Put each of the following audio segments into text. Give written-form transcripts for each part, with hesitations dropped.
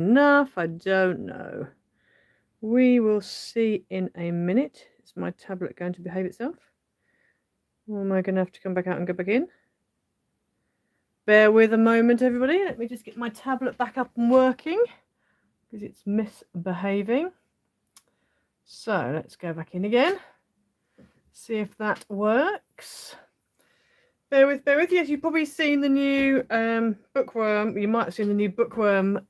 enough? I don't know. We will see in a minute. Is my tablet going to behave itself? Or am I going to have to come back out and go back in? Bear with a moment, everybody. Let me just get my tablet back up and working because it's misbehaving. So let's go back in again. See if that works. Bear with. Yes, you've probably seen the new bookworm. You might have seen the new bookworm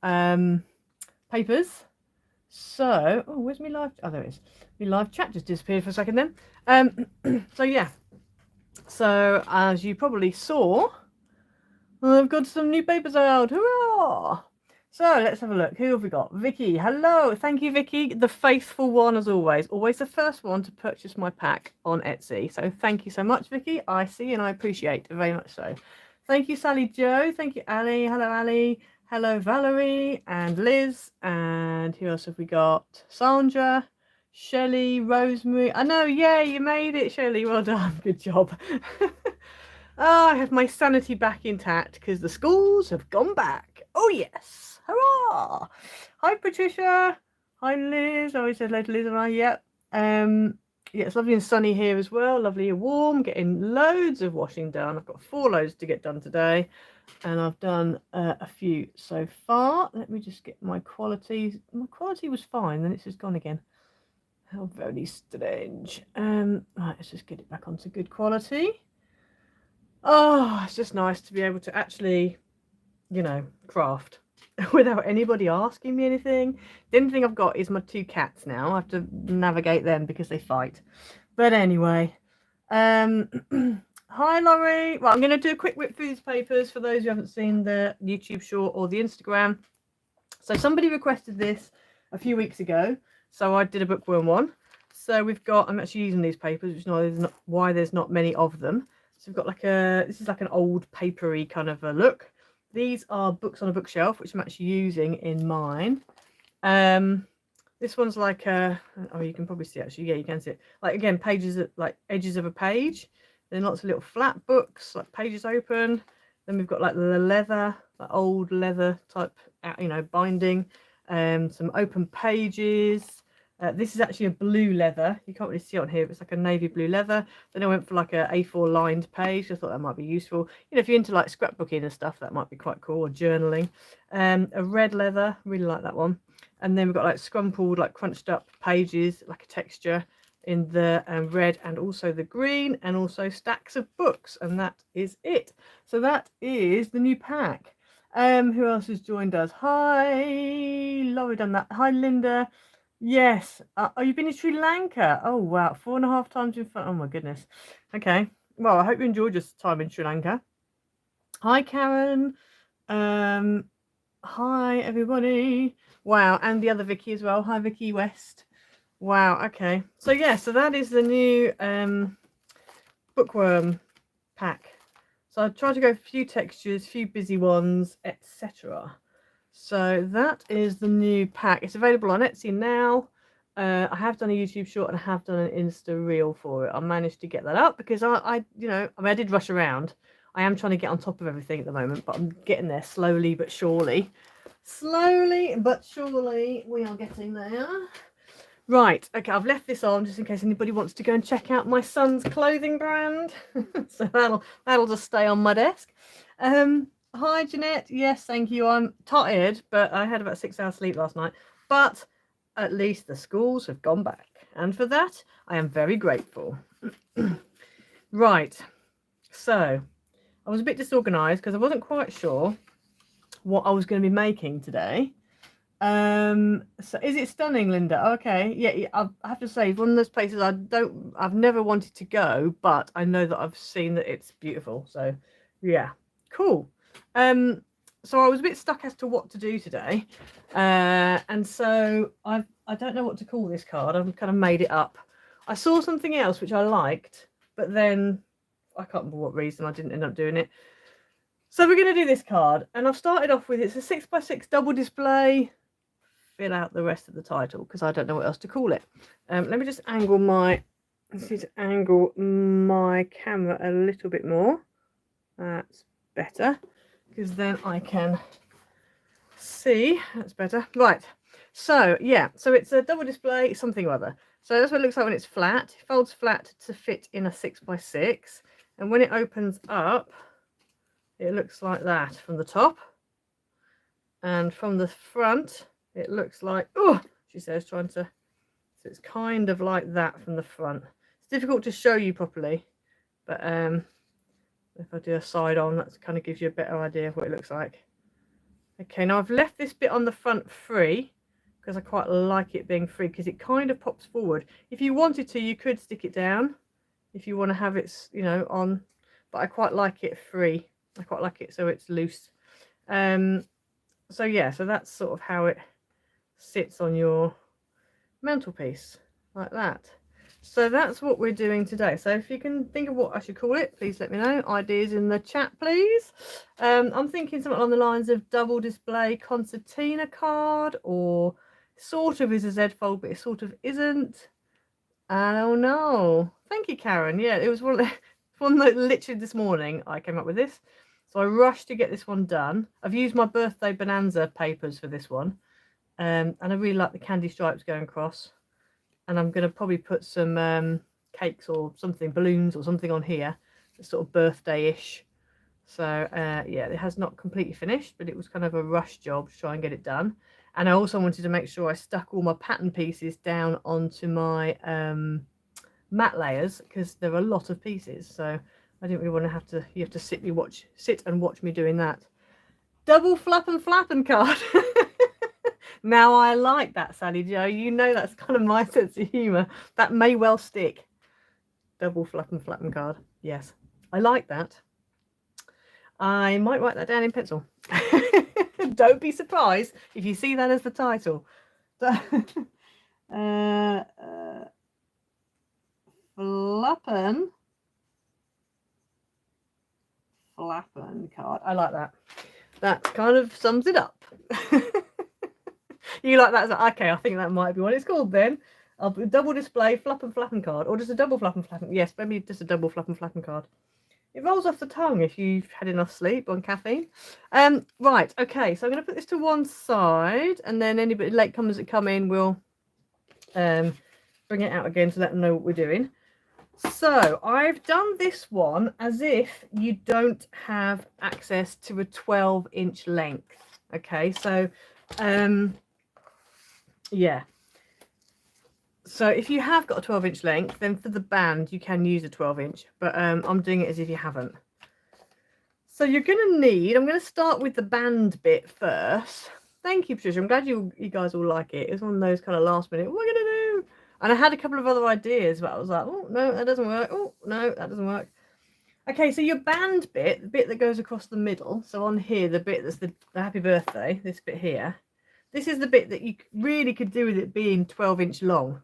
papers. So, oh, where's my live? Oh, there it is. My live chat just disappeared for a second then. So yeah. So as you probably saw, I've got some new papers out. Hurrah! So let's have a look. Who have we got? Vicky. Hello. Thank you, Vicky. The faithful one as always. Always the first one to purchase my pack on Etsy. So thank you so much, Vicky. I see and I appreciate very much so. Thank you, Sally Joe. Thank you, Ali. Hello, Ali. Hello, Valerie and Liz. And who else have we got? Sandra, Shelley, Rosemary. I know, yeah, you made it, Shelley. Well done. Good job. Oh, I have my sanity back intact because the schools have gone back. Oh, yes. Hurrah. Hi, Patricia. Hi, Liz. I always said hello to Liz and I. Yep. Yeah, it's lovely and sunny here as well. Lovely and warm. Getting loads of washing done. I've got 4 loads to get done today. And I've done a few so far. Let me just get my quality. My quality was fine. Then it's just gone again. How very strange. Right, let's just get it back onto good quality. Oh, it's just nice to be able to actually, you know, craft without anybody asking me anything. The only thing I've got is my 2 cats now. I have to navigate them because they fight. But anyway, hi Laurie. Well, I'm going to do a quick whip through these papers for those who haven't seen the YouTube short or the Instagram. So somebody requested this a few weeks ago, so I did a bookworm one. So we've got, I'm actually using these papers, which is why there's not many of them. So we've got like this is like an old papery kind of a look. These are books on a bookshelf, which I'm actually using in mine. This one's like oh, you can probably see actually, yeah, you can see it. Like again, pages like edges of a page. Then lots of little flat books, like pages open. Then we've got like the leather, like old leather type, you know, binding. Some open pages. This is actually a blue leather. You can't really see it on here, but it's like a navy blue leather. Then I went for like a A4 lined page. I thought that might be useful. You know, if you're into like scrapbooking and stuff, that might be quite cool, or journaling. A red leather, really like that one. And then we've got like scrumpled, like crunched up pages, like a texture in the red and also the green, and also stacks of books. And that is it. So that is the new pack. Who else has joined us? Hi, Laurie done that. Hi, Linda. Yes. Oh, you've been in Sri Lanka. Oh, wow. 4.5 times in front. Oh, my goodness. Okay. Well, I hope you enjoyed your time in Sri Lanka. Hi, Karen. Hi, everybody. Wow. And the other Vicky as well. Hi, Vicky West. Wow. Okay. So, yeah. So that is the new bookworm pack. So I tried to go for a few textures, few busy ones, etc. So that is the new pack. It's available on Etsy now. I have done a YouTube short and I have done an Insta reel for it. I managed to get that up because I you know, I mean, I did rush around. I am trying to get on top of everything at the moment, but I'm getting there slowly but surely. Slowly but surely we are getting there. Right, okay, I've left this on just in case anybody wants to go and check out my son's clothing brand. So that'll just stay on my desk. Hi, Jeanette. Yes, thank you. I'm tired, but I had about 6 hours sleep last night. But at least the schools have gone back. And for that, I am very grateful. Right. So I was a bit disorganized because I wasn't quite sure what I was going to be making today. So is it stunning, Linda? Okay. Yeah, I have to say, one of those places I've never wanted to go, but I know that I've seen that it's beautiful. So yeah, cool. So I was a bit stuck as to what to do today, and so I don't know what to call this card. I've kind of made it up. I saw something else which I liked, but then I can't remember what reason I didn't end up doing it. So we're going to do this card, and I've started off with, it's a 6x6 double display. Fill out the rest of the title because I don't know what else to call it. Let me just angle my camera a little bit more. That's better because then I can see. That's better. Right. So yeah, so it's a double display something or other. So that's what it looks like when it's flat. It folds flat to fit in a 6x6, and when it opens up, it looks like that from the top, and from the front, it looks like, oh, she says, trying to. So it's kind of like that from the front. It's difficult to show you properly, but if I do a side on, that kind of gives you a better idea of what it looks like. Okay, now I've left this bit on the front free because I quite like it being free because it kind of pops forward. If you wanted to, you could stick it down if you want to have it, you know, on, but I quite like it free. I quite like it so it's loose. So yeah, so that's sort of how it sits on your mantelpiece, like that. So that's what we're doing today. So if you can think of what I should call it, please let me know. Ideas in the chat, please. I'm thinking something along the lines of double display concertina card, or sort of is a Z fold, but it sort of isn't. I don't know. Thank you, Karen. Yeah, it was one that literally this morning I came up with this. So I rushed to get this one done. I've used my birthday bonanza papers for this one. And I really like the candy stripes going across. And I'm going to probably put some cakes or something, balloons or something on here. It's sort of birthday-ish. So, yeah, it has not completely finished, but it was kind of a rush job to try and get it done. And I also wanted to make sure I stuck all my pattern pieces down onto my mat layers, because there are a lot of pieces. So I didn't really want to have to, you have to sit and watch me doing that. Double Flippen Flappen Card. Now I like that, Sally Joe. You know that's kind of my sense of humour. That may well stick. Double Flippen Flappen Card. Yes, I like that. I might write that down in pencil. Don't be surprised if you see that as the title. Flappen Card. I like that. That kind of sums it up. You like that? Like, okay, I think that might be what it's called then. I'll double display Flippen Flappen Card, or just a double Flippen Flappen. Yes, maybe just a double Flippen Flappen Card. It rolls off the tongue if you've had enough sleep on caffeine. Right, okay, so I'm going to put this to one side, and then anybody latecomers that come in will bring it out again to let them know what we're doing. So I've done this one as if you don't have access to a 12-inch length. Okay, so yeah. So if you have got a 12-inch length, then for the band you can use a 12-inch, but I'm doing it as if you haven't. So you're going to need, I'm going to start with the band bit first. Thank you, Patricia. I'm glad you guys all like it. It was one of those kind of last minute, what are we going to do? And I had a couple of other ideas, but I was like, oh, no, that doesn't work. Oh, no, that doesn't work. Okay, so your band bit, the bit that goes across the middle, so on here, the bit that's the happy birthday, this bit here, this is the bit that you really could do with it being 12-inch long.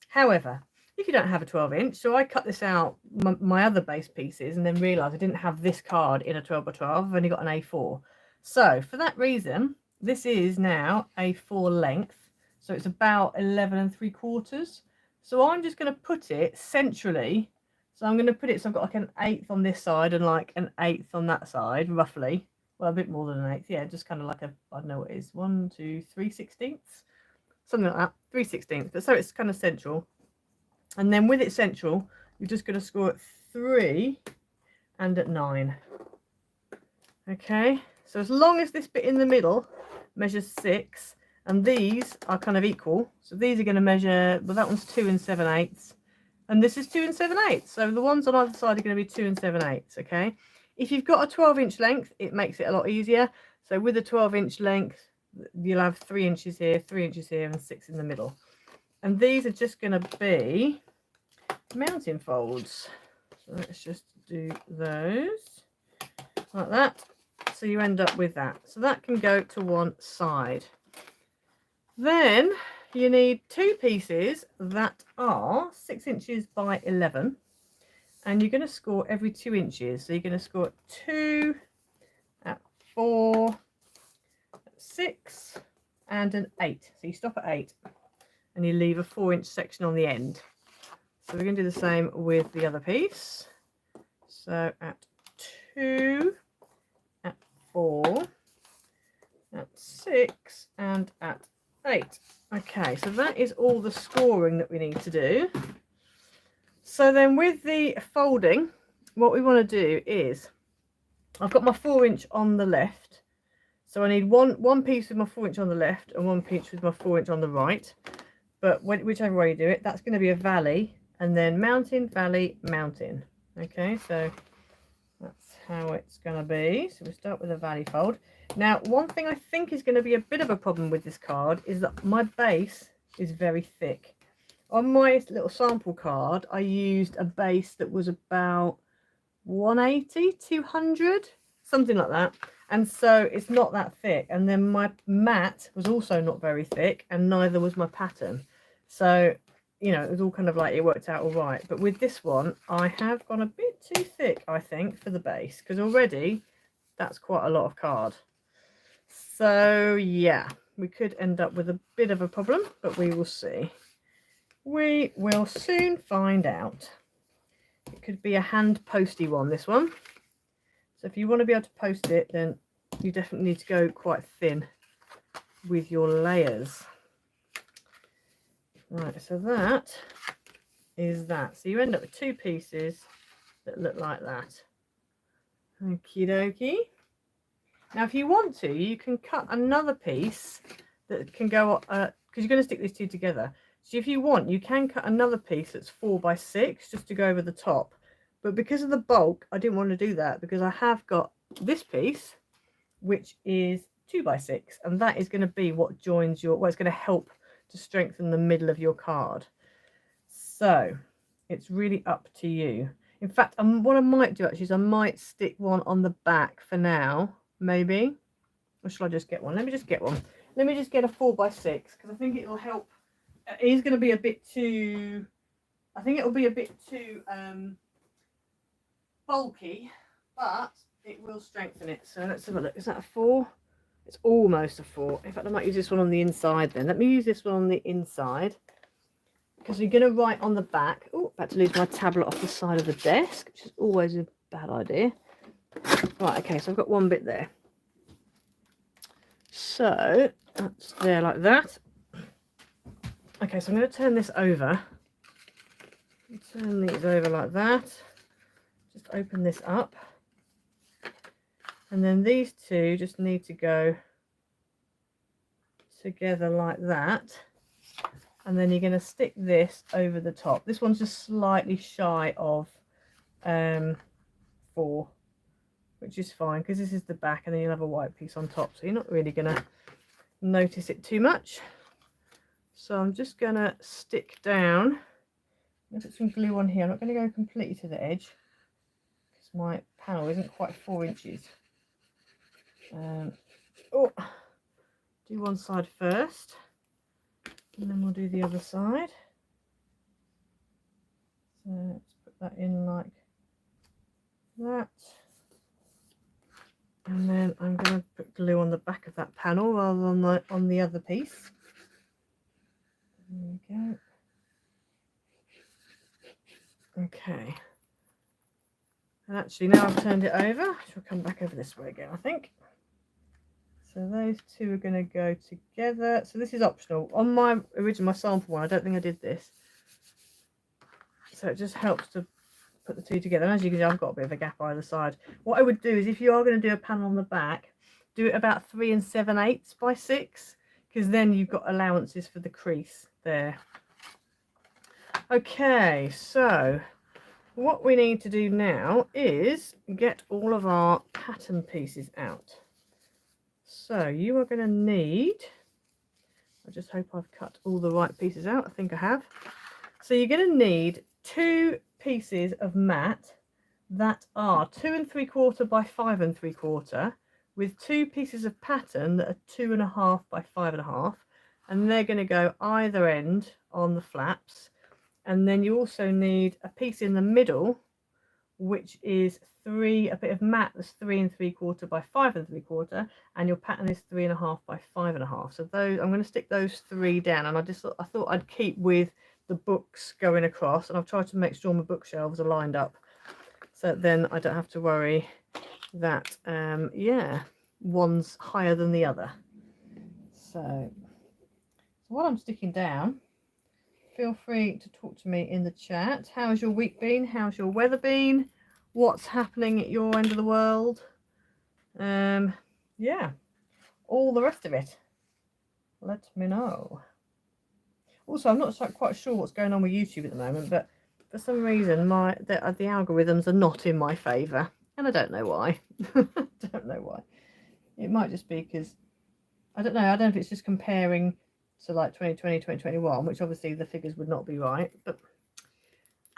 However, if you don't have a 12-inch, so I cut this out, my other base pieces, and then realised I didn't have this card in a 12x12. I've only got an A4. So for that reason, this is now A4 length. So it's about 11 3/4. So I'm just going to put it centrally. So I'm going to put it, so I've got like an 1/8 on this side and like an 1/8 on that side, roughly. Well, a bit more than an 1/8. Yeah, just kind of like a, I don't know what it is, 1, 2, 3/16. Something like that, 3/16. But so it's kind of central. And then with it central, you're just going to score at 3 and at 9. Okay, so as long as this bit in the middle measures 6, and these are kind of equal, so these are going to measure, well, that one's 2 7/8, and this is 2 7/8. So the ones on either side are going to be 2 7/8. Okay, if you've got a 12-inch length, it makes it a lot easier. So with a 12-inch length, you'll have 3 inches here, 3 inches here, and 6 in the middle. And these are just going to be mounting folds. So let's just do those like that. So you end up with that. So that can go to one side. Then you need 2 pieces that are 6 inches by 11. And you're going to score every 2 inches. So you're going to score at 2, at 4, at 6, and an 8. So you stop at 8. And you leave a 4-inch section on the end. So we're going to do the same with the other piece. So at 2, at 4, at 6 and at 8. Okay, so that is all the scoring that we need to do. So then with the folding, what we want to do is, I've got my 4-inch on the left, so I need one piece with my 4-inch on the left and one piece with my 4-inch on the right. But whichever way you do it, that's going to be a valley, and then mountain, valley, mountain. Okay, so that's how it's going to be. So we start with a valley fold. Now, one thing I think is going to be a bit of a problem with this card is that my base is very thick. On my little sample card, I used a base that was about 180, 200, something like that. And so it's not that thick. And then my mat was also not very thick, and neither was my pattern. So, you know, it was all kind of like, it worked out all right. But with this one, I have gone a bit too thick, I think, for the base, because already that's quite a lot of card. So yeah, we could end up with a bit of a problem, but we will see. We will soon find out. It could be a hand posty one, this one. So if you want to be able to post it, then you definitely need to go quite thin with your layers. Right, so that is that. So you end up with 2 pieces that look like that. Okie dokie. Now, if you want to, you can cut another piece that can go, because you're going to stick these 2 together. So if you want, you can cut another piece that's 4 by 6 just to go over the top. But because of the bulk, I didn't want to do that, because I have got this piece, which is 2 by 6, and that is going to be what joins your, well, it's going to help to strengthen the middle of your card. So it's really up to you. In fact, what I might do actually is I might stick one on the back for now, maybe. Or shall I just get one? Let me just get one. Let me just get a 4 by 6, because I think it will help. It is going to be a bit too, I think it will be a bit too bulky, but it will strengthen it. So let's have a look. Is that a 4? It's almost a 4. In fact, I might use this one on the inside then. Let me use this one on the inside, because you're going to write on the back. Oh, about to lose my tablet off the side of the desk, which is always a bad idea. Right, okay, so I've got one bit there. So that's there like that. Okay, so I'm going to turn this over. Turn these over like that. Just open this up. And then these 2 just need to go together like that. And then you're going to stick this over the top. This one's just slightly shy of 4, which is fine, because this is the back, and then you'll have a white piece on top. So you're not really going to notice it too much. So I'm just going to stick down. I'm going to put some glue on here. I'm not going to go completely to the edge, because my panel isn't quite 4 inches. Oh, do one side first, and then we'll do the other side. So let's put that in like that. And then I'm going to put glue on the back of that panel rather than on the other piece. There we go. Okay. And actually, now I've turned it over, she'll come back over this way again, I think. So those 2 are going to go together. So this is optional. On my original, my sample one, I don't think I did this. So it just helps to put the 2 together. And as you can see, I've got a bit of a gap either side. What I would do is, if you are going to do a panel on the back, do it about 3 7/8 by 6, because then you've got allowances for the crease there. Okay, so what we need to do now is get all of our pattern pieces out. So you are going to need, I just hope I've cut all the right pieces out. I think I have. So you're going to need 2 pieces of mat that are 2 3/4 by 5 3/4, with 2 pieces of pattern that are 2 1/2 by 5 1/2, and they're going to go either end on the flaps. And then you also need a piece in the middle, which is a bit of mat that's 3 3/4 by 5 3/4, and your pattern is 3 1/2 by 5 1/2. So those, I'm going to stick those 3 down, and I thought I'd keep with the books going across, and I've tried to make sure my bookshelves are lined up, so then I don't have to worry that yeah, one's higher than the other, So while I'm sticking down, feel free to talk to me in the chat. How's your week been? How's your weather been? What's happening at your end of the world? Yeah, all the rest of it. Let me know. Also, I'm not quite sure what's going on with YouTube at the moment, but for some reason the algorithms are not in my favour, and I don't know why. Don't know why. It might just be because I don't know. I don't know if it's just comparing to like 2020, 2021, which obviously the figures would not be right, but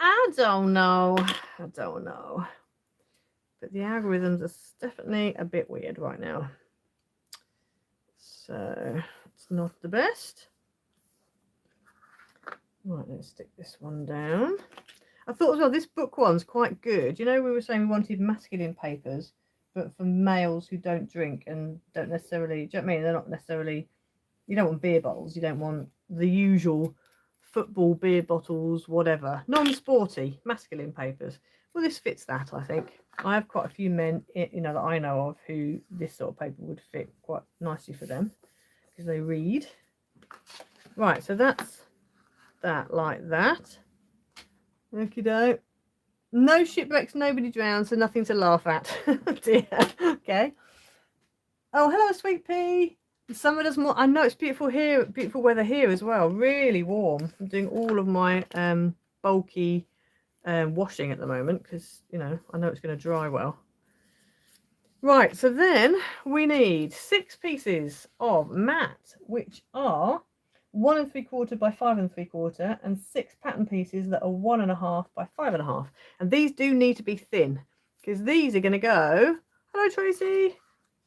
I don't know. I don't know. But the algorithms are definitely a bit weird right now. So it's not the best. Right, let's stick this one down. I thought as well, this book one's quite good. You know, we were saying we wanted masculine papers, but for males who don't drink and don't necessarily, do you know what I mean? They're not necessarily, you don't want beer bottles, you don't want the usual football beer bottles, whatever. Non-sporty, masculine papers. Well, this fits that, I think. I have quite a few men, you know, that I know of who this sort of paper would fit quite nicely for them because they read. Right, so that's that like that. Okie doke. No shipwrecks, nobody drowns, so nothing to laugh at. Dear. Okay. Oh, hello, sweet pea. The summer does more. I know it's beautiful here, beautiful weather here as well. Really warm. I'm doing all of my bulky washing at the moment because, you know, I know it's going to dry well. Right, so then we need 6 pieces of mat, which are 1 3/4 by 5 3/4, and 6 pattern pieces that are 1.5 by 5.5. And these do need to be thin because these are going to go, hello Tracy,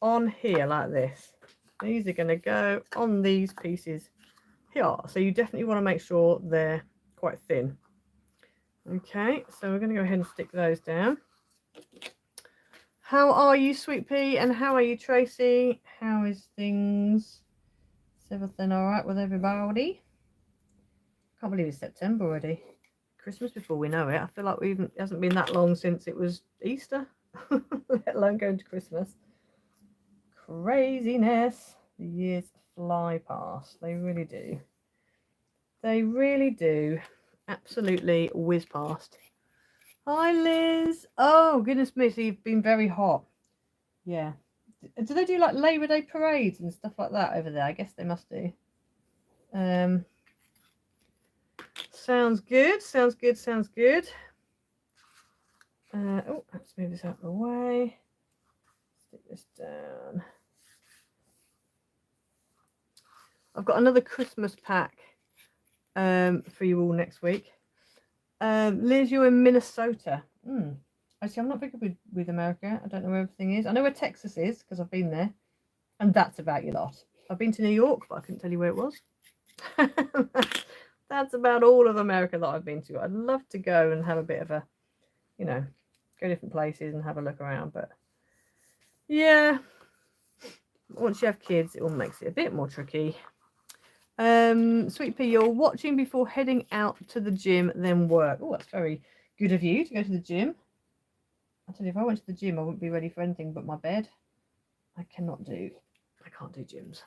on here like this. These are going to go on these pieces here. So you definitely want to make sure they're quite thin. Okay, so we're going to go ahead and stick those down. How are you, Sweet Pea? And how are you, Tracy? How is things? Is everything all right with everybody? Can't believe it's September already. Christmas before we know it. I feel like it hasn't been that long since it was Easter, let alone going to Christmas. Craziness. The years fly past. They really do. They really do. Absolutely whiz past. Hi, Liz. Oh, goodness me. So you've been very hot. Yeah. Do they do like Labour Day parades and stuff like that over there? I guess they must do. Sounds good. Sounds good. Sounds good. Oh, let's move this out of the way. Stick this down. I've got another Christmas pack for you all next week. Liz, you're in Minnesota. Actually, I'm not very good with America. I don't know where everything is. I know where Texas is because I've been there. And that's about your lot. I've been to New York, but I couldn't tell you where it was. That's about all of America that I've been to. I'd love to go and have a bit of a, you know, go different places and have a look around. But yeah, once you have kids, it all makes it a bit more tricky. Sweet Pea, you're watching before heading out to the gym, then work. Oh, that's very good of you to go to the gym. I tell you, if I went to the gym, I wouldn't be ready for anything but my bed. I can't do gyms.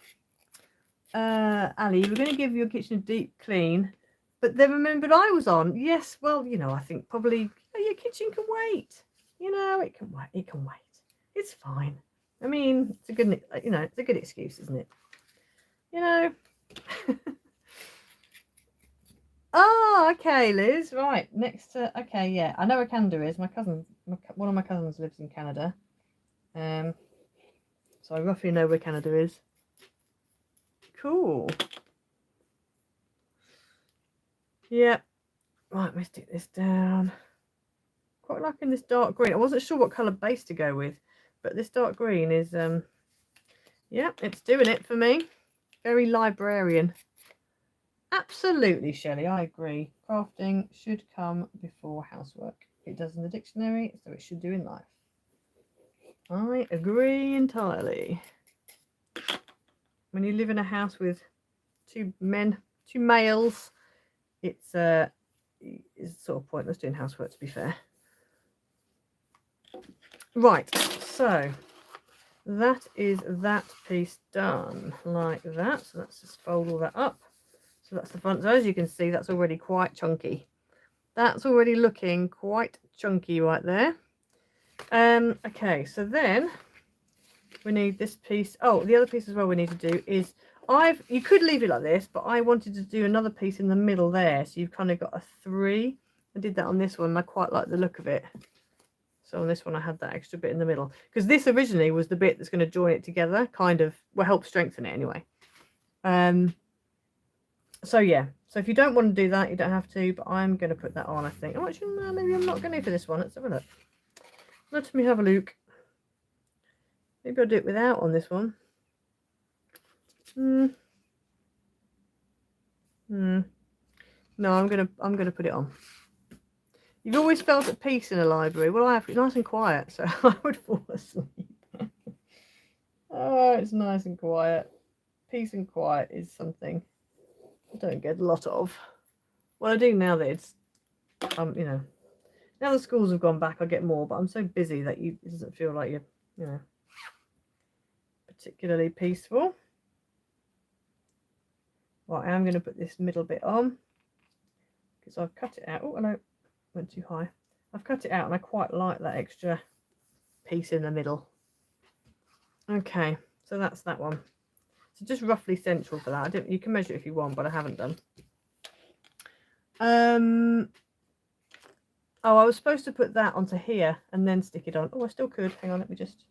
Ali, we're going to give your kitchen a deep clean, but then remembered I was on. Yes, well, you know, I think probably your kitchen can wait. You know, it can wait. It can wait. It's fine. I mean, it's a good, you know, it's a good excuse, isn't it? You know. Oh, okay, Liz. Right, next to okay, yeah, I know where Canada is. My cousin, one of my cousins lives in Canada. So I roughly know where Canada is. Cool. Yep. Right, let me stick this down. Quite liking this dark green. I wasn't sure what colour base to go with, but this dark green is yeah, it's doing it for me. Very librarian. Absolutely, Shelley, I agree. Crafting should come before housework. It does in the dictionary, so it should do in life. I agree entirely. When you live in a house with 2 males, it's sort of pointless doing housework, to be fair. Right, so that is that piece done like that. So let's just fold all that up. So that's the front. So as you can see, that's already quite chunky. That's already looking quite chunky right there. Okay, so then we need this piece. Oh, the other piece as well we need to do is you could leave it like this, but I wanted to do another piece in the middle there. So you've kind of got a 3. I did that on this one and I quite like the look of it. So on this one I had that extra bit in the middle because this originally was the bit that's going to join it together, kind of, well, help strengthen it anyway. So yeah, so if you don't want to do that, you don't have to, but I'm going to put that on, I think. Oh, actually, no, maybe I'm not going to for this one. Let's have a look. Let me have a look. Maybe I'll do it without on this one. No, I'm gonna put it on. You've always felt at peace in a library. Well, I have it nice and quiet, so I would fall asleep. Oh, it's nice and quiet. Peace and quiet is something I don't get a lot of. Well, I do now that it's, you know, now the schools have gone back, I get more, but I'm so busy that it doesn't feel like you're, you know, particularly peaceful. Right, I'm going to put this middle bit on because I've cut it out. Oh, hello, went too high. I've cut it out and I quite like that extra piece in the middle. Okay, so that's that one. So just roughly central for that. You can measure it if you want, but I haven't done. Oh, I was supposed to put that onto here and then stick it on. Oh, I still could. Hang on, let me just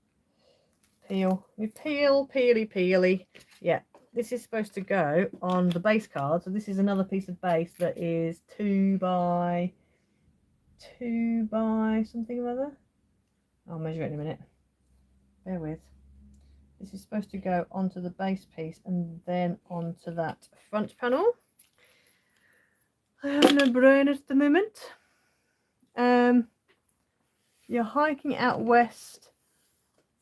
peel. You peel, peely. Yeah, this is supposed to go on the base card. So this is another piece of base that is 2 by something or other. I'll measure it in a minute. Bear with. This is supposed to go onto the base piece and then onto that front panel. I have no brain at the moment. You're hiking out west.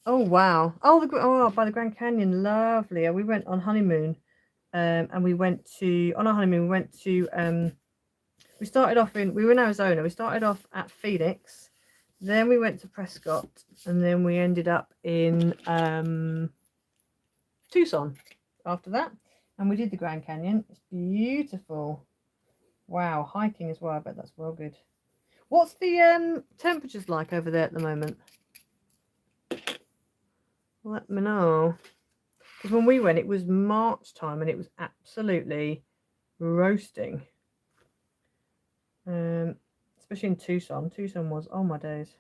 Oh wow! Oh, by the Grand Canyon, lovely. We went on honeymoon, and we went to on our honeymoon. We went to we started off we were in Arizona. We started off at Phoenix, then we went to Prescott, and then we ended up in Tucson after that, and we did the Grand Canyon. It's beautiful. Wow, hiking as well. I bet that's well good. What's the temperatures like over there at the moment? Let me know. Because when we went, it was March time and it was absolutely roasting. Especially in Tucson. Tucson was, oh my days.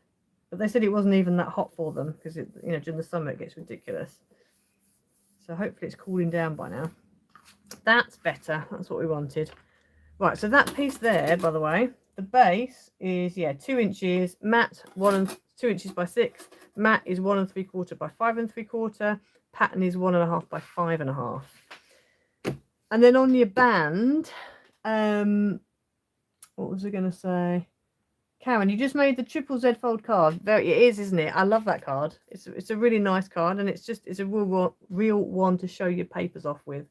But they said it wasn't even that hot for them because during the summer it gets ridiculous. So hopefully it's cooling down by now. That's better. That's what we wanted. Right, so that piece there, by the way, the base is 2 inches, matte 2 inches by 6, matte is 1 3/4 by 5 3/4, pattern is 1.5 by 5.5. And then on your band, what was I going to say? Karen, you just made the Triple Z fold card. There it is, isn't it? I love that card. It's a really nice card, and it's a real one to show your papers off with.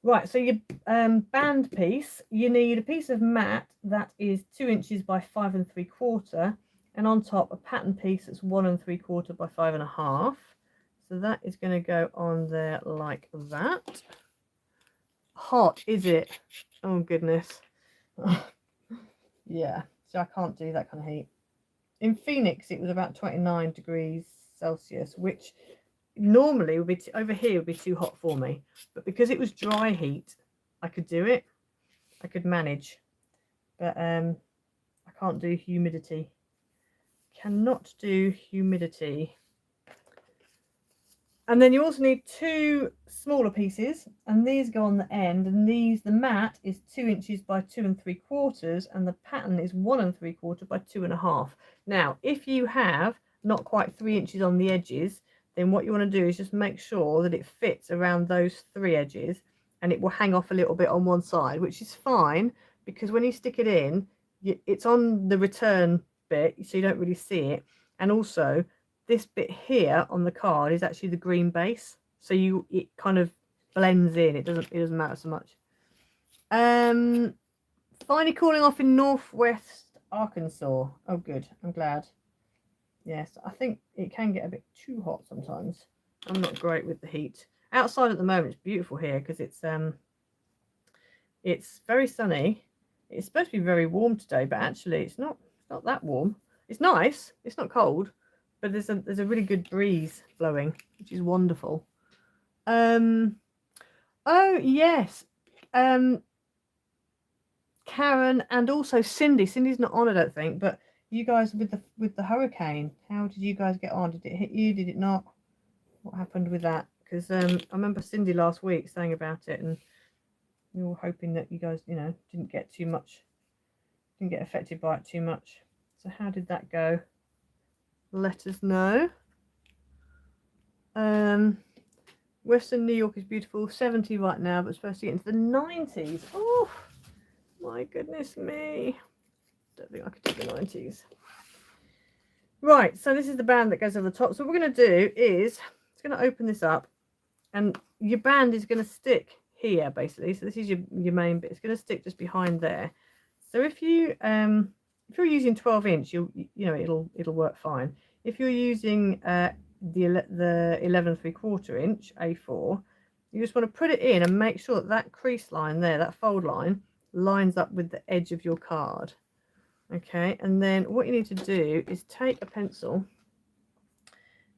Right, so your band piece, you need a piece of matte that is 2 inches by 5 3/4, and on top a pattern piece that's 1 3/4 by 5.5. So that is going to go on there like that. Hot, is it? Oh goodness. Yeah, so I can't do that kind of heat. In Phoenix, it was about 29 degrees Celsius, which normally would be over here would be too hot for me, but because it was dry heat, I could do it. I could manage, but I can't do humidity. Cannot do humidity. And then you also need 2 smaller pieces, and these go on the end, and the mat is 2 inches by 2 3/4, and the pattern is 1 3/4 by 2.5. Now, if you have not quite 3 inches on the edges, then what you want to do is just make sure that it fits around those 3 edges, and it will hang off a little bit on one side, which is fine, because when you stick it in, it's on the return bit, so you don't really see it. And also, this bit here on the card is actually the green base, so it kind of blends in. It doesn't matter so much. Finally cooling off in Northwest Arkansas. Oh good, I'm glad. yes, I think it can get a bit too hot sometimes. I'm not great with the heat. Outside at the moment, it's beautiful here because it's very sunny. It's supposed to be very warm today, but actually it's not. It's not that warm. It's nice. It's not cold, but there's a really good breeze blowing, which is wonderful. Oh yes, Karen and also Cindy. Cindy's not on, I don't think, but you guys with the hurricane, how did you guys get on? Did it hit you? Did it not? What happened with that? Because I remember Cindy last week saying about it, and we were hoping that you guys, didn't get too much, didn't get affected by it too much. So how did that go? Let us know. Western New York is beautiful, 70 right now, but supposed to get into the 90s. Oh, my goodness me. Don't think I could do the 90s. Right, so this is the band that goes over the top. So what we're going to do is, it's going to open this up, and your band is going to stick here, basically. So this is your main bit. It's going to stick just behind there. So if you're using 12-inch, it'll work fine. If you're using the 11 3/4 inch A4, you just want to put it in and make sure that crease line there, that fold line, lines up with the edge of your card. Okay, and then what you need to do is take a pencil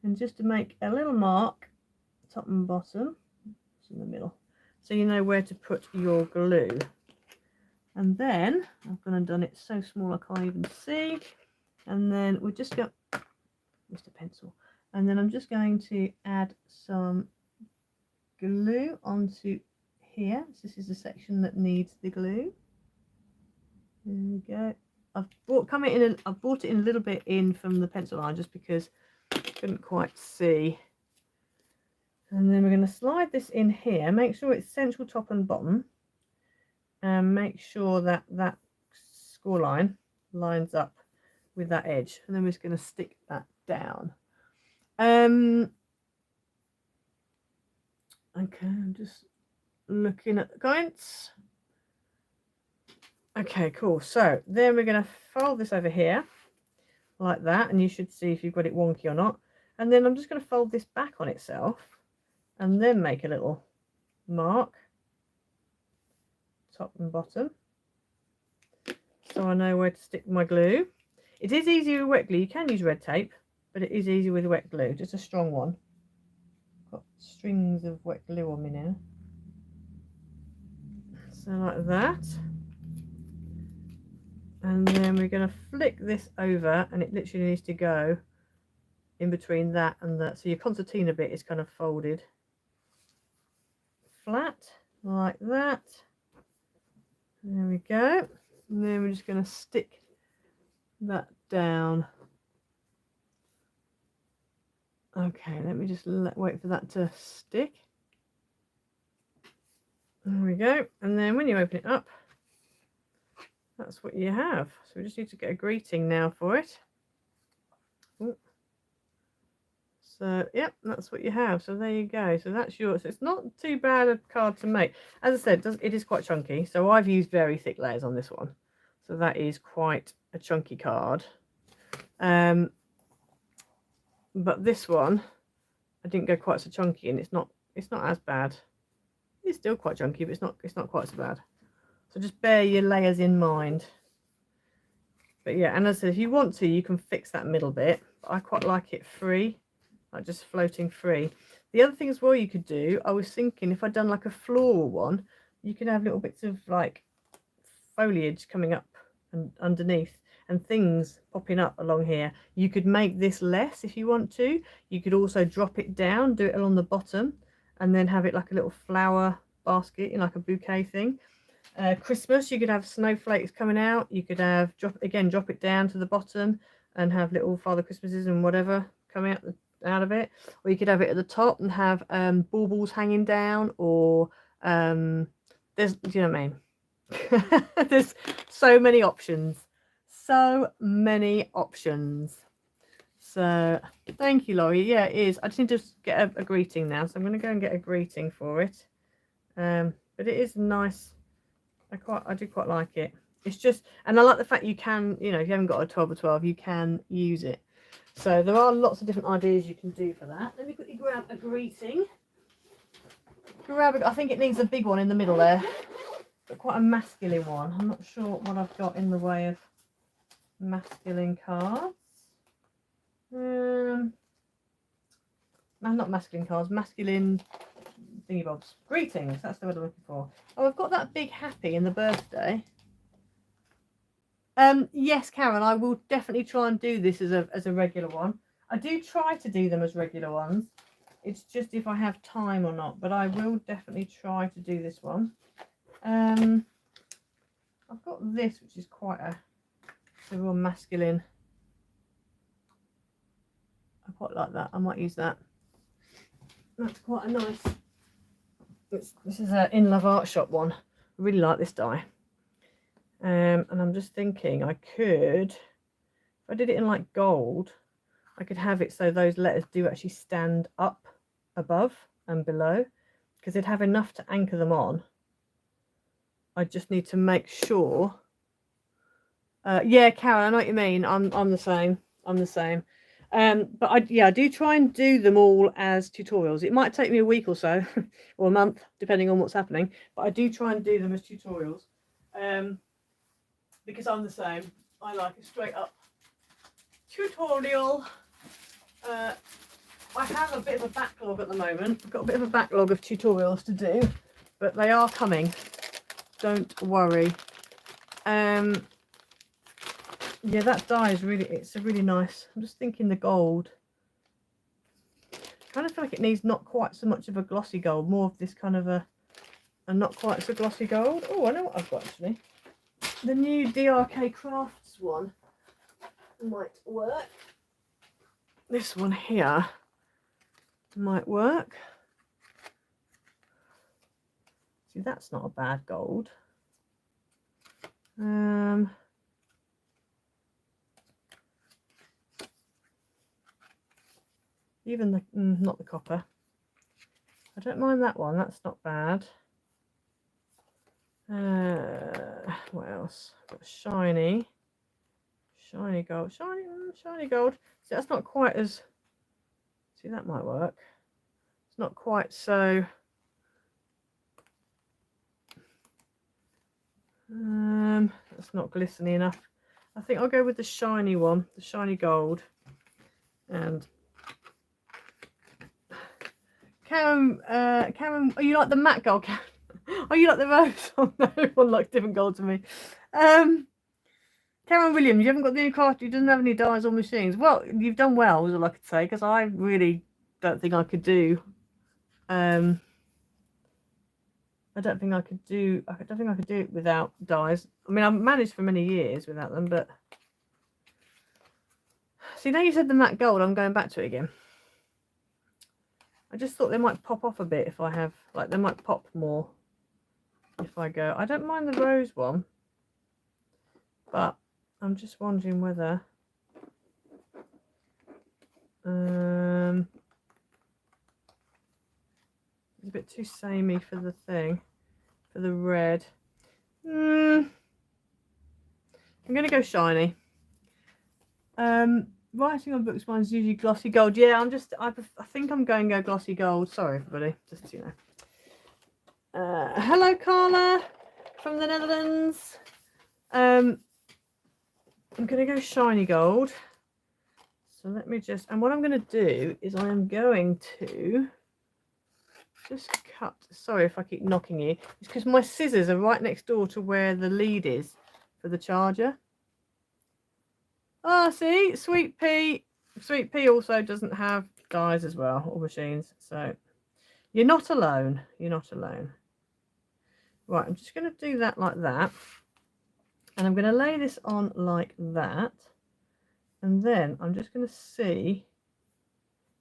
and just to make a little mark, top and bottom, it's in the middle, so you know where to put your glue. And then I've gone and done it so small I can't even see. And then we're just going, Mr. Pencil, and then I'm just going to add some glue onto here. So this is the section that needs the glue. There we go. I've brought it in a little bit in from the pencil line just because I couldn't quite see. And then we're going to slide this in here. Make sure it's central, top and bottom, and make sure that that score line lines up with that edge. And then we're just going to stick that down. Okay, I'm just looking at the guidance. Okay, cool. So then we're going to fold this over here like that, and you should see if you've got it wonky or not. And then I'm just going to fold this back on itself and then make a little mark, top and bottom, so I know where to stick my glue. It is easy with wet glue. You can use red tape, but it is easy with wet glue, just a strong one. Got strings of wet glue on me now. So like that. And then we're going to flick this over, and it literally needs to go in between that and that. So your concertina bit is kind of folded flat like that. There we go. And then we're just going to stick that down. Okay, let me just wait for that to stick. There we go. And then when you open it up, that's what you have. So we just need to get a greeting now for it. Ooh. So yep, that's what you have. So there you go. So that's yours. So it's not too bad a card to make. As I said, it is quite chunky. So I've used very thick layers on this one. So that is quite a chunky card. But this one, I didn't go quite so chunky, and it's not as bad. It's still quite chunky, but it's not quite so bad. So just bear your layers in mind. But yeah, and as I said, if you want to, you can fix that middle bit. But I quite like it free, like just floating free. The other thing as well you could do, I was thinking if I'd done like a floral one, you could have little bits of like foliage coming up and underneath and things popping up along here. You could make this less if you want to. You could also drop it down, do it along the bottom, and then have it like a little flower basket in like a bouquet thing. Christmas, you could have snowflakes coming out. You could have drop it down to the bottom and have little Father Christmases and whatever coming out of it. Or you could have it at the top and have baubles hanging down, or do you know what I mean? There's so many options. So many options. So thank you, Laurie. Yeah, it is. I just need to get a greeting now. So I'm going to go and get a greeting for it. But it is nice. I do quite like it. It's just, and I like the fact you can, if you haven't got a 12 or 12, you can use it. So there are lots of different ideas you can do for that. Let me quickly grab a greeting. I think it needs a big one in the middle there, but quite a masculine one. I'm not sure what I've got in the way of masculine cards. No, not masculine cards, masculine thingy bobs. Greetings, that's the word I'm looking for. Oh, I've got that big happy in the birthday. Yes, Karen, I will definitely try and do this as a regular one. I do try to do them as regular ones. It's just if I have time or not, but I will definitely try to do this one. I've got this, which is quite a real masculine. I quite like that. I might use that. That's quite a nice. This is an In Love Art Shop one. I really like this die. And I'm just thinking I could, if I did it in like gold, I could have it so those letters do actually stand up above and below, because they'd have enough to anchor them on. I just need to make sure. Yeah, Karen, I know what you mean. I'm the same. I'm the same. But I do try and do them all as tutorials. It might take me a week or so, or a month, depending on what's happening. But I do try and do them as tutorials. Because I'm the same. I like a straight up tutorial. I have a bit of a backlog at the moment. I've got a bit of a backlog of tutorials to do, but they are coming. Don't worry. Yeah, that die is it's a really nice. I'm just thinking the gold. I kind of feel like it needs not quite so much of a glossy gold, more of this kind of a not quite so glossy gold. Oh, I know what I've got actually. The new DRK Crafts one might work. This one here might work. See, that's not a bad gold. Even the not the copper. I don't mind that one. That's not bad. What else? Got shiny gold, shiny gold. See, that's not quite as. See, that might work. It's not quite so. That's not glistening enough. I think I'll go with the shiny one, the shiny gold. And Karen, are you like the matte gold? Are you like the rose? Oh no, everyone likes different gold to me. Karen Williams, you haven't got the new card. You doesn't have any dies or machines. Well, you've done well, is all I could say, because I really don't think I could do. I don't think I could do it without dies. I mean, I've managed for many years without them, but see, now you said the matte gold, I'm going back to it again. I just thought they might pop off a bit if I have, like, they might pop more if I go. I don't mind the rose one, but I'm just wondering whether it's a bit too samey for the thing, for the red. I'm going to go shiny. Writing on books, mine's usually glossy gold. Yeah, I think I'm going to go glossy gold. Sorry, everybody, just, you know. Hello, Carla from the Netherlands. I'm going to go shiny gold. So let me just, and what I'm going to do is I am going to just cut. Sorry if I keep knocking you. It's because my scissors are right next door to where the lead is for the charger. Oh, see, Sweet Pea. Sweet Pea also doesn't have dies as well, or machines. So you're not alone. You're not alone. Right, I'm just going to do that like that. And I'm going to lay this on like that. And then I'm just going to see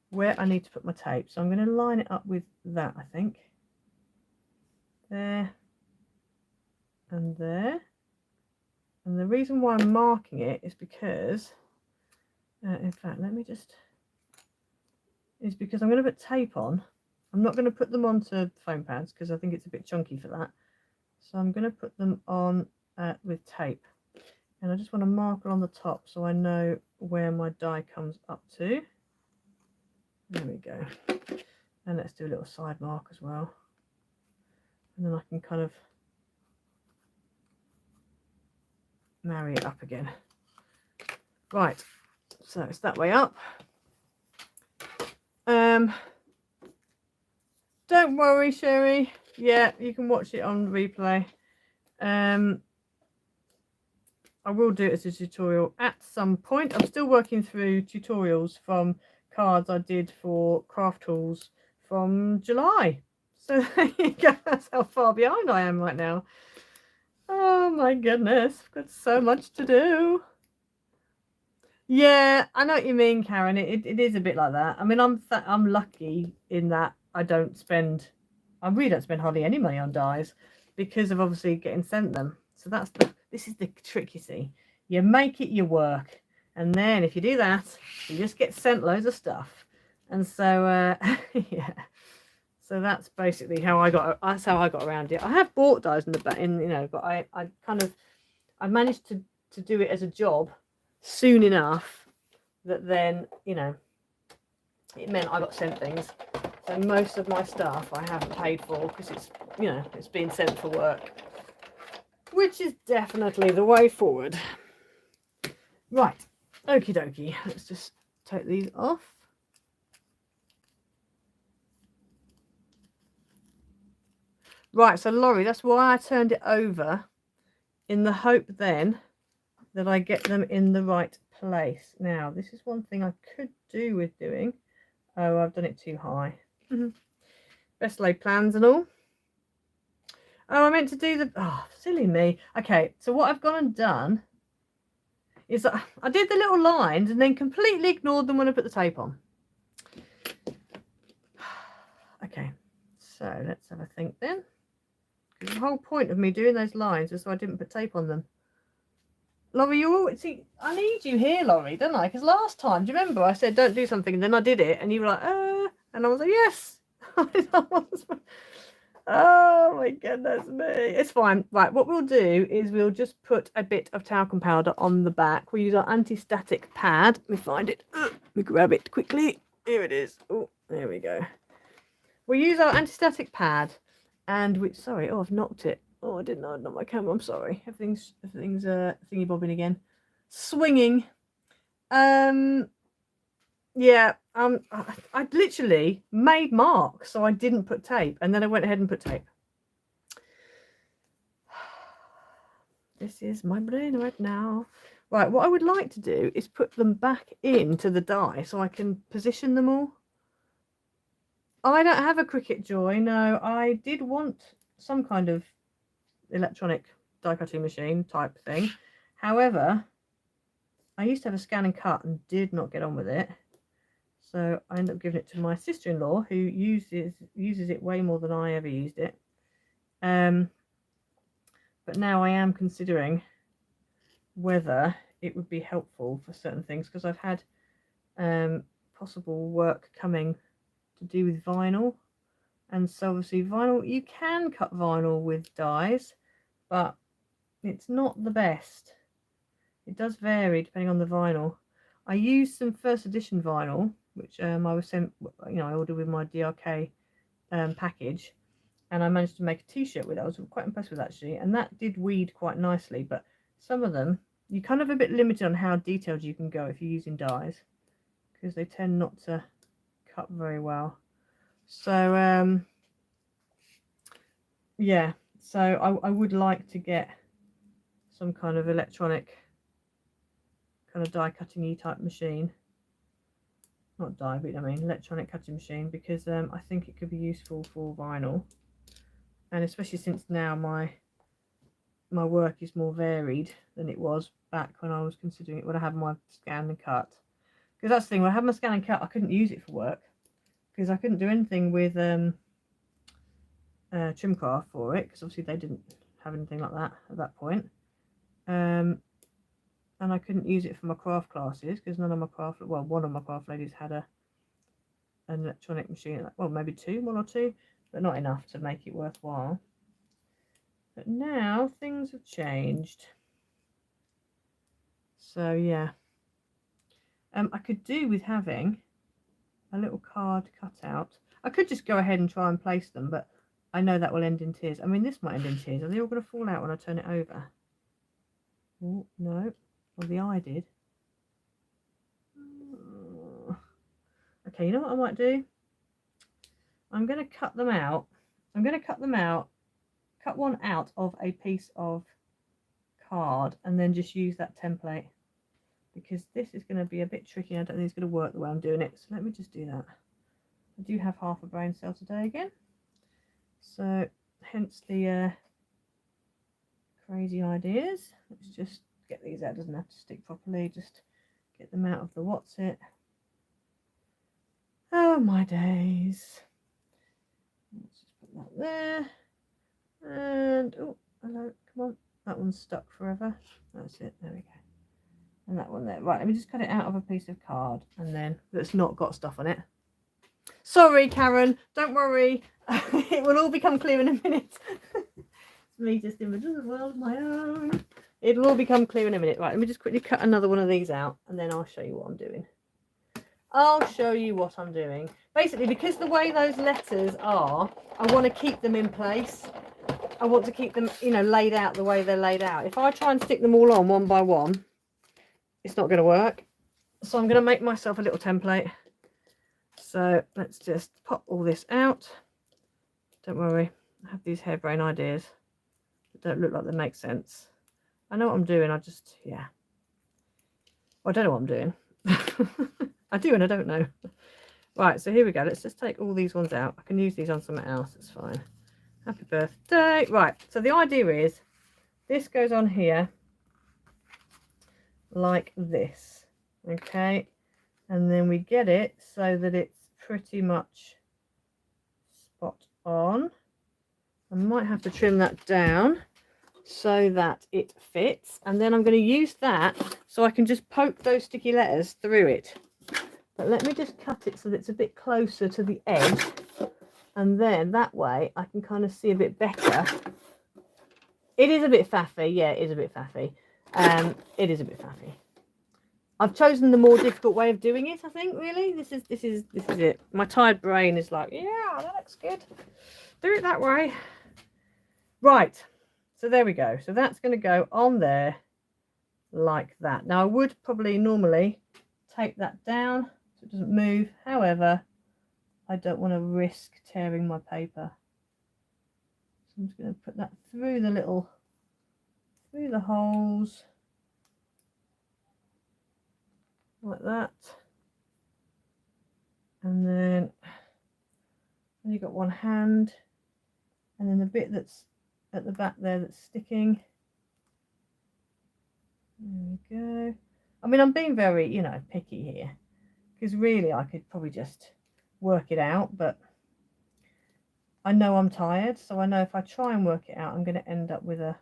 where I need to put my tape. So I'm going to line it up with that, I think. There. And there. And the reason why I'm marking it is because, in fact, let me just, is because I'm going to put tape on. I'm not going to put them onto foam pads because I think it's a bit chunky for that. So I'm going to put them on with tape. And I just want to mark it on the top so I know where my die comes up to. There we go. And let's do a little side mark as well. And then I can kind of marry it up again. Right, so it's that way up. Don't worry, Sherry. Yeah, you can watch it on replay. I will do it as a tutorial at some point. I'm still working through tutorials from cards I did for craft tools from July. So there you go. That's how far behind I am right now. Oh my goodness, I've got so much to do. Yeah, I know what you mean, Karen. It is a bit like that. I mean, I'm lucky in that I really don't spend hardly any money on dies because of obviously getting sent them. So this is the trick, you see. You make it your work, and then if you do that, you just get sent loads of stuff. And so yeah. So that's basically how I got around it. I have bought dies in the back, but I managed to do it as a job soon enough that then it meant I got sent things. So most of my stuff I haven't paid for because it's being sent for work, which is definitely the way forward. Right, okie dokie, let's just take these off. Right, so Laurie, that's why I turned it over, in the hope then that I get them in the right place. Now, this is one thing I could do with doing. Oh, I've done it too high. Best laid plans and all. Oh, I meant to do the... Oh, silly me. Okay, so what I've gone and done is that I did the little lines and then completely ignored them when I put the tape on. Okay, so let's have a think then. Because the whole point of me doing those lines was so I didn't put tape on them. Laurie, see, I need you here, Laurie, don't I? Because last time, do you remember I said don't do something and then I did it and you were like, and I was like, yes. Oh my goodness me. It's fine. Right, what we'll do is we'll just put a bit of talcum powder on the back. We'll use our anti-static pad. Let me find it. Let me grab it quickly. Here it is. Oh, there we go. We'll use our anti-static pad and sorry, I've knocked it. Oh, I didn't know I'd knocked my camera. I'm sorry. Everything's thingy bobbing again. Swinging. Yeah, I literally made marks, so I didn't put tape, and then I went ahead and put tape. This is my brain right now. Right, what I would like to do is put them back into the die so I can position them all. I don't have a Cricut Joy. No, I did want some kind of electronic die cutting machine type thing. However, I used to have a scan and cut and did not get on with it. So I ended up giving it to my sister-in-law, who uses it way more than I ever used it. But now I am considering whether it would be helpful for certain things, because I've had possible work coming to do with vinyl. And so obviously vinyl, you can cut vinyl with dies, but it's not the best. It does vary depending on the vinyl. I used some first edition vinyl, which I was sent, I ordered with my DRK package, and I managed to make a t-shirt with it. I was quite impressed with actually, and that did weed quite nicely. But some of them, you're kind of a bit limited on how detailed you can go if you're using dies, because they tend not to cut very well. So yeah, so I would like to get some kind of electronic kind of die cutting-y type machine. Not die, but I mean electronic cutting machine, because I think it could be useful for vinyl, and especially since now my work is more varied than it was back when I was considering it, when I had my scan and cut. Because that's the thing, when I had my scan and cut, I couldn't use it for work because I couldn't do anything with Trimcraft for it, because obviously they didn't have anything like that at that point. And I couldn't use it for my craft classes because none of my craft, well, one of my craft ladies had an electronic machine, well, maybe one or two, but not enough to make it worthwhile. But now things have changed. So yeah, I could do with having a little card cut out. I could just go ahead and try and place them, but I know that will end in tears. I mean, this might end in tears. Are they all going to fall out when I turn it over? Oh, no. Well, the eye did. Okay, you know what I might do? I'm going to cut them out. I'm going to cut them out, cut one out of a piece of card, and then just use that template, because this is going to be a bit tricky. I don't think it's going to work the way I'm doing it. So let me just do that. I do have half a brain cell today again. So hence the crazy ideas. Let's just get these out. Doesn't have to stick properly. Just get them out of the what's it. Oh my days. Let's just put that there. And oh, hello, come on. That one's stuck forever. That's it. There we go. And that one there. Right, let me just cut it out of a piece of card, and then that's not got stuff on it. Sorry, Karen. Don't worry. It will all become clear in a minute. It's me just in the world of my own. It'll all become clear in a minute. Right, let me just quickly cut another one of these out, and then I'll show you what I'm doing. I'll show you what I'm doing. Basically, because the way those letters are, I want to keep them in place. I want to keep them, you know, laid out the way they're laid out. If I try and stick them all on one by one, it's not going to work. So I'm going to make myself a little template. So let's just pop all this out. Don't worry, I have these harebrained ideas that don't look like they make sense. I know what I'm doing, I just, yeah. Well, I don't know what I'm doing. I do and I don't know. Right, so here we go. Let's just take all these ones out. I can use these on something else, it's fine. Happy birthday. Right, so the idea is this goes on here like this, okay? And then we get it so that it's pretty much spot on. I might have to trim that down so that it fits, and then I'm going to use that so I can just poke those sticky letters through it. But let me just cut it so that it's a bit closer to the edge, and then that way I can kind of see a bit better. It is a bit faffy, yeah, it is a bit faffy. It is a bit faffy. I've chosen the more difficult way of doing it, I think, really. This is it. My tired brain is like, yeah, that looks good. Do it that way. Right. So there we go. So that's going to go on there like that. Now I would probably normally take that down so it doesn't move. However, I don't want to risk tearing my paper. So I'm just going to put that through the holes. Like that. And then you've got one hand, and then the bit that's at the back there that's sticking. There we go. I mean, I'm being very, you know, picky here, because really I could probably just work it out, but I know I'm tired, so I know if I try and work it out, I'm going to end up with a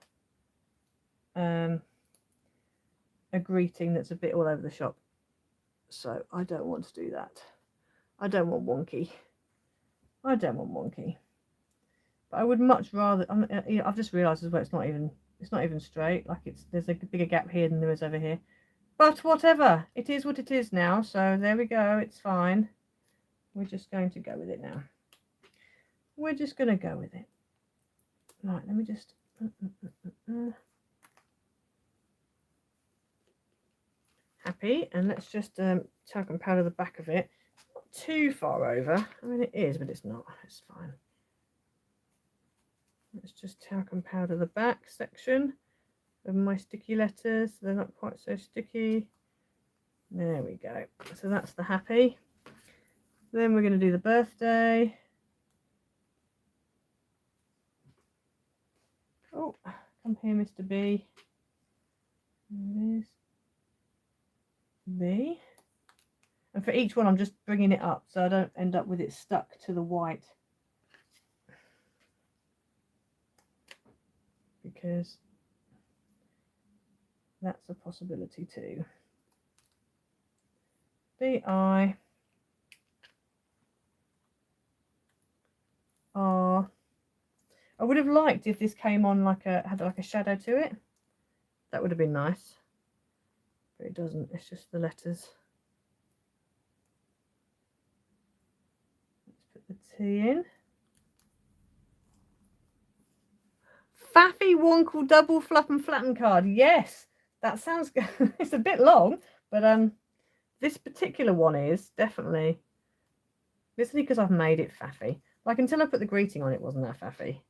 greeting that's a bit all over the shop. So I don't want to do that. I don't want wonky. I don't want wonky. But I would much rather. You know, I've just realised as well it's not even straight. Like there's a bigger gap here than there is over here. But whatever. It is what it is now. So there we go. It's fine. We're just going to go with it now. We're just going to go with it. Right. Let me just. Happy, and let's just talc and powder the back of it. Not too far over. I mean, it is, but it's not. It's fine. Let's just talc and powder the back section of my sticky letters. They're not quite so sticky. There we go. So that's the happy. Then we're going to do the birthday. Oh, come here, Mr. B. There it is. B, and for each one I'm just bringing it up so I don't end up with it stuck to the white, because that's a possibility too. B-I R. I would have liked if this came on like had like a shadow to it. That would have been nice. but it doesn't. It's just the letters. Let's put the T in. Faffy Wonkle Double Flippen Flappen Card. Yes, that sounds good. It's a bit long, but this particular one is definitely. It's only because I've made it faffy. Like, until I put the greeting on, it wasn't that faffy.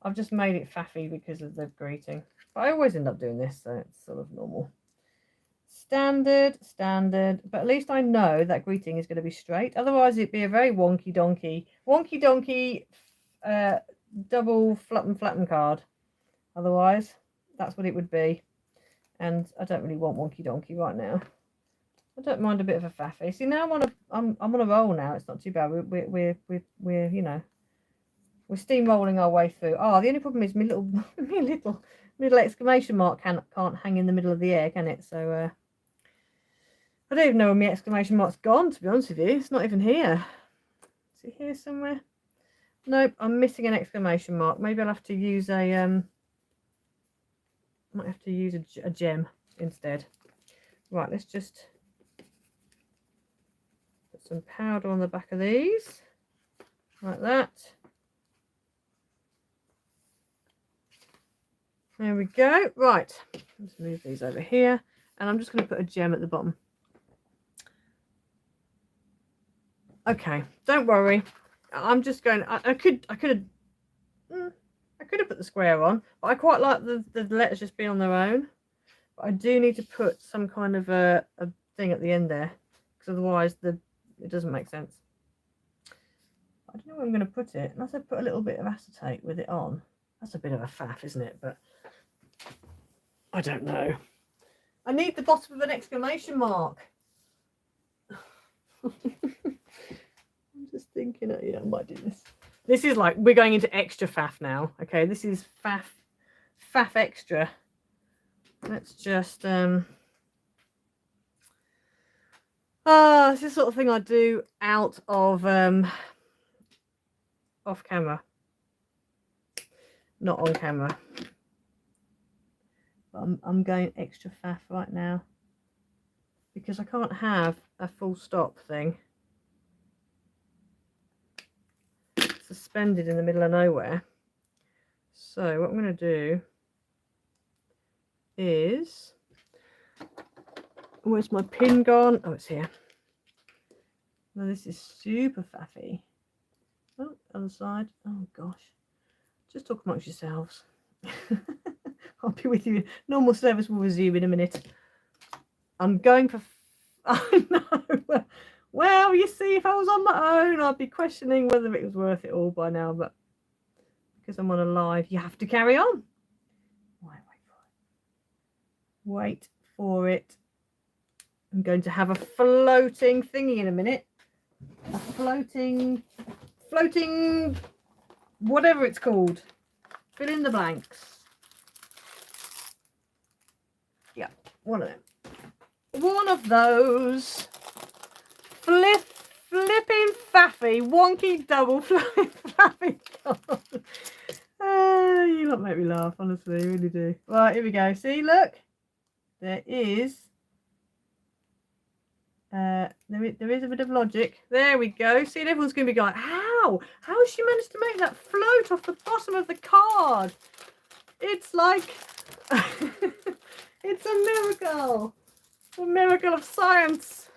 I've just made it faffy because of the greeting. But I always end up doing this, so it's sort of normal. Standard, but at least I know that greeting is going to be straight. Otherwise, it'd be a very wonky donkey double flappen flappen card. Otherwise, that's what it would be. And I don't really want wonky donkey right now. I don't mind a bit of a faffy. See, now I'm on a roll now. It's not too bad. We're you know, we're steamrolling our way through. Oh, the only problem is my little exclamation mark can't hang in the middle of the air, can it? So I don't even know where my exclamation mark's gone, to be honest with you. It's not even here. Is it here somewhere? Nope, I'm missing an exclamation mark. Maybe I'll have to use a might have to use a gem instead. Right, let's just put some powder on the back of these, like that. There we go. Right, let's move these over here, and I'm just going to put a gem at the bottom. Okay, don't worry. I'm just going. I could have put the square on, but I quite like the letters just being on their own. But I do need to put some kind of a thing at the end there, because otherwise it doesn't make sense. I don't know where I'm going to put it, unless I put a little bit of acetate with it on. That's a bit of a faff, isn't it? But I don't know. I need the bottom of an exclamation mark. I'm just thinking, yeah, I might do this. This is like, we're going into extra faff now. Okay, this is faff extra. Let's just this is the sort of thing I do out of off camera, not on camera. But I'm going extra faff right now because I can't have a full stop thing suspended in the middle of nowhere. So what I'm going to do is, where's my pin gone? Oh, it's here. Now this is super faffy. Oh, other side. Oh gosh, just talk amongst yourselves. I'll be with you. Normal service will resume in a minute. I'm going for oh no. Well, you see, if I was on my own, I'd be questioning whether it was worth it all by now, but because I'm on a live, you have to carry on. Wait for it. I'm going to have a floating thingy in a minute. A floating, whatever it's called. Fill in the blanks. Yeah, one of them. One of those. Flipping faffy, wonky double flipping faffy card. You lot make me laugh, honestly, you really do. Right, here we go. See, look. There is there is a bit of logic. There we go. See, and everyone's going to be going, how has she managed to make that float off the bottom of the card? It's like it's a miracle. A miracle of science.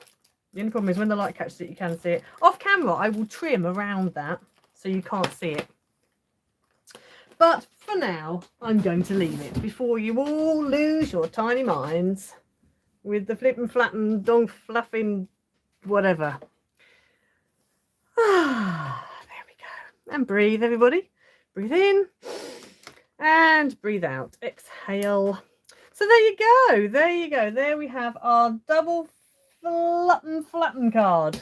The only problem is when the light catches it, you can see it. Off camera, I will trim around that so you can't see it. But for now, I'm going to leave it before you all lose your tiny minds with the flippin' flappen, donk fluffing, whatever. Ah, there we go. And breathe, everybody. Breathe in and breathe out. Exhale. So there you go. There you go. There we have our double flippen flappen card.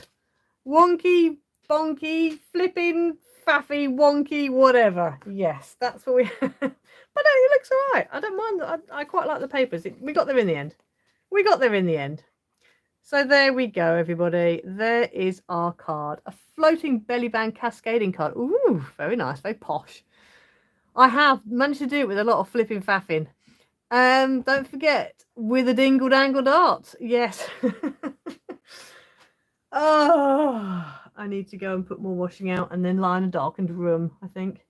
Wonky, bonky, flipping, faffy, wonky, whatever. Yes, that's what we have. But no, it looks all right. I don't mind. I quite like the papers. We got there in the end. We got there in the end. So there we go, everybody. There is our card. A floating belly band cascading card. Ooh, very nice. Very posh. I have managed to do it with a lot of flipping faffing. Don't forget, with a dingle dangle dart. Yes. Oh, I need to go and put more washing out and then lie in a darkened room, I think.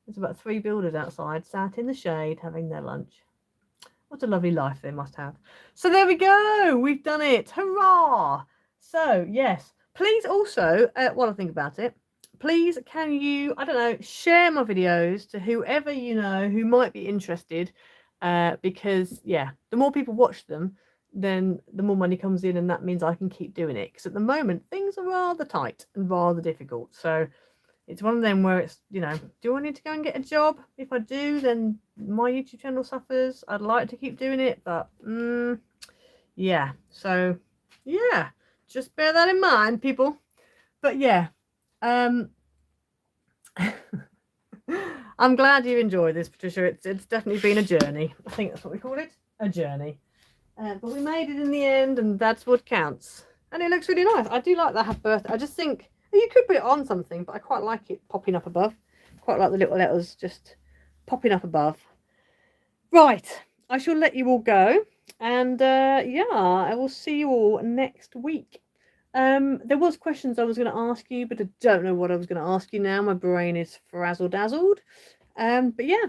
There's about 3 builders outside, sat in the shade, having their lunch. What a lovely life they must have. So there we go. We've done it. Hurrah! So, yes. Please also, while I think about it, please can you, I don't know, share my videos to whoever you know who might be interested. Because, yeah, the more people watch them, then the more money comes in, and that means I can keep doing it. Because at the moment, things are rather tight and rather difficult. So it's one of them where it's, you know, do I need to go and get a job? If I do, then my YouTube channel suffers. I'd like to keep doing it, but yeah. So yeah, just bear that in mind, people. But yeah, I'm glad you enjoyed this, Patricia. It's definitely been a journey. I think that's what we call it, a journey. But we made it in the end, and that's what counts. And it looks really nice. I do like that have birthday. I just think you could put it on something, but I quite like it popping up above. Quite like the little letters just popping up above. Right, I shall let you all go. And yeah, I will see you all next week. There was questions I was going to ask you, but I don't know what I was going to ask you now. My brain is frazzle-dazzled. But yeah,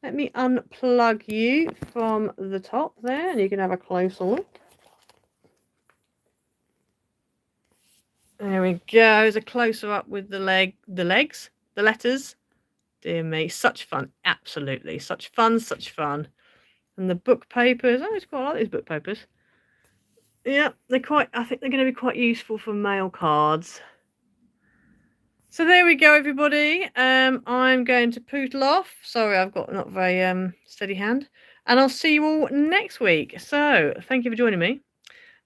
let me unplug you from the top there, and you can have a closer look. There we go. There's a closer up with the legs, the letters. Dear me, such fun. Absolutely, such fun, such fun. And the book papers. Oh, it's quite like these book papers. Yeah, they're quite. I think they're going to be quite useful for mail cards. So there we go, everybody. I'm going to poodle off. Sorry, I've got not very steady hand. And I'll see you all next week. So thank you for joining me.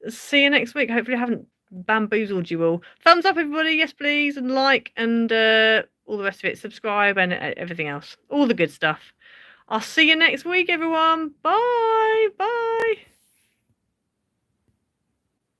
See you next week. Hopefully I haven't bamboozled you all. Thumbs up, everybody. Yes, please. And like and all the rest of it. Subscribe and everything else. All the good stuff. I'll see you next week, everyone. Bye. Bye.